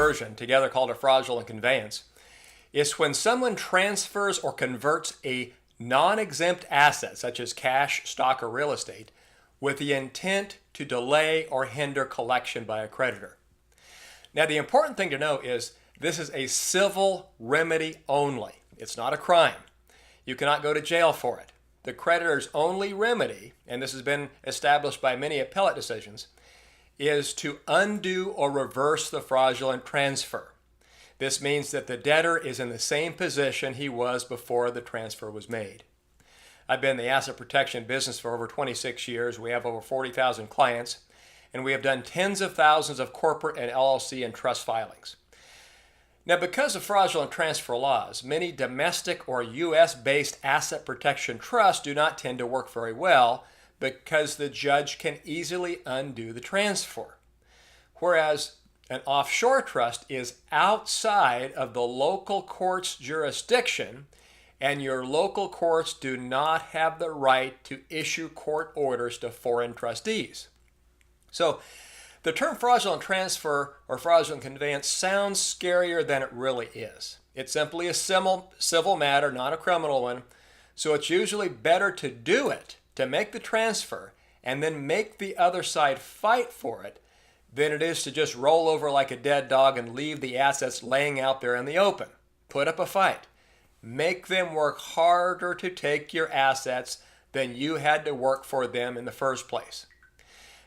conversion, together called a fraudulent conveyance, is when someone transfers or converts a non-exempt asset, such as cash, stock, or real estate, with the intent to delay or hinder collection by a creditor. Now, the important thing to know is this is a civil remedy only. It's not a crime. You cannot go to jail for it. The creditor's only remedy, and this has been established by many appellate decisions, is to undo or reverse the fraudulent transfer. This means that the debtor is in the same position he was before the transfer was made. I've been in the asset protection business for over 26 years. We have over 40,000 clients, and we have done tens of thousands of corporate and LLC and trust filings. Now, because of fraudulent transfer laws, many domestic or U.S.-based asset protection trusts do not tend to work very well because the judge can easily undo the transfer. Whereas an offshore trust is outside of the local court's jurisdiction, and your local courts do not have the right to issue court orders to foreign trustees. So, the term fraudulent transfer or fraudulent conveyance sounds scarier than it really is. It's simply a civil matter, not a criminal one, so it's usually better to do it, to make the transfer, and then make the other side fight for it, than it is to just roll over like a dead dog and leave the assets laying out there in the open. Put up a fight. Make them work harder to take your assets than you had to work for them in the first place.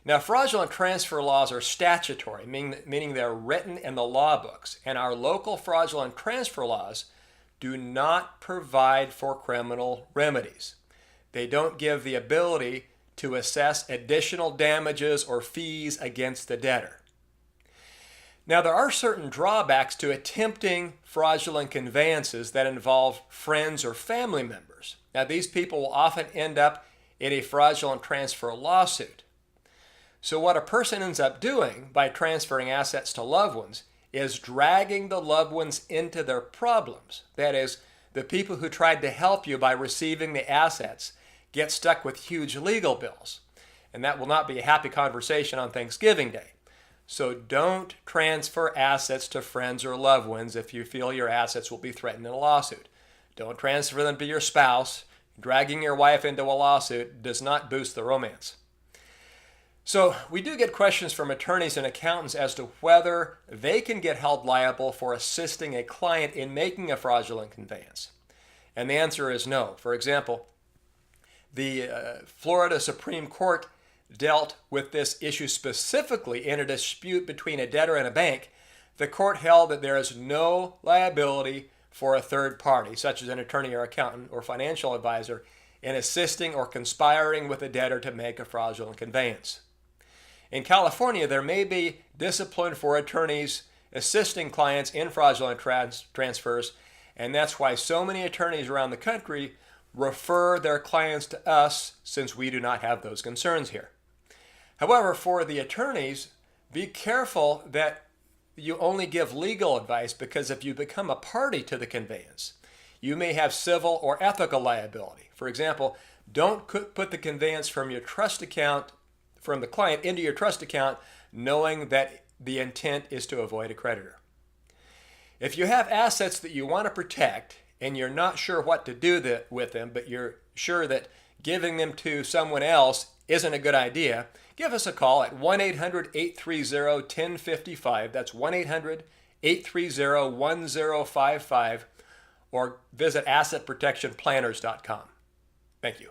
Now, fraudulent transfer laws are statutory, meaning they're written in the law books, and our local fraudulent transfer laws do not provide for criminal remedies. They don't give the ability to assess additional damages or fees against the debtor. Now, there are certain drawbacks to attempting fraudulent conveyances that involve friends or family members. Now, these people will often end up in a fraudulent transfer lawsuit. So what a person ends up doing by transferring assets to loved ones is dragging the loved ones into their problems. That is, the people who tried to help you by receiving the assets get stuck with huge legal bills. And that will not be a happy conversation on Thanksgiving Day. So don't transfer assets to friends or loved ones if you feel your assets will be threatened in a lawsuit. Don't transfer them to your spouse. Dragging your wife into a lawsuit does not boost the romance. So we do get questions from attorneys and accountants as to whether they can get held liable for assisting a client in making a fraudulent conveyance. And the answer is no. For example, the Florida Supreme Court dealt with this issue specifically in a dispute between a debtor and a bank. The court held that there is no liability for a third party, such as an attorney or accountant or financial advisor, in assisting or conspiring with a debtor to make a fraudulent conveyance. In California, there may be discipline for attorneys assisting clients in fraudulent transfers, and that's why so many attorneys around the country refer their clients to us, since we do not have those concerns here. However, for the attorneys, be careful that you only give legal advice, because if you become a party to the conveyance, you may have civil or ethical liability. For example, don't put the conveyance from your trust account, from the client into your trust account, knowing that the intent is to avoid a creditor. If you have assets that you want to protect and you're not sure what to do with them, but you're sure that giving them to someone else isn't a good idea, give us a call at 1-800-830-1055. That's 1-800-830-1055, or visit assetprotectionplanners.com. Thank you.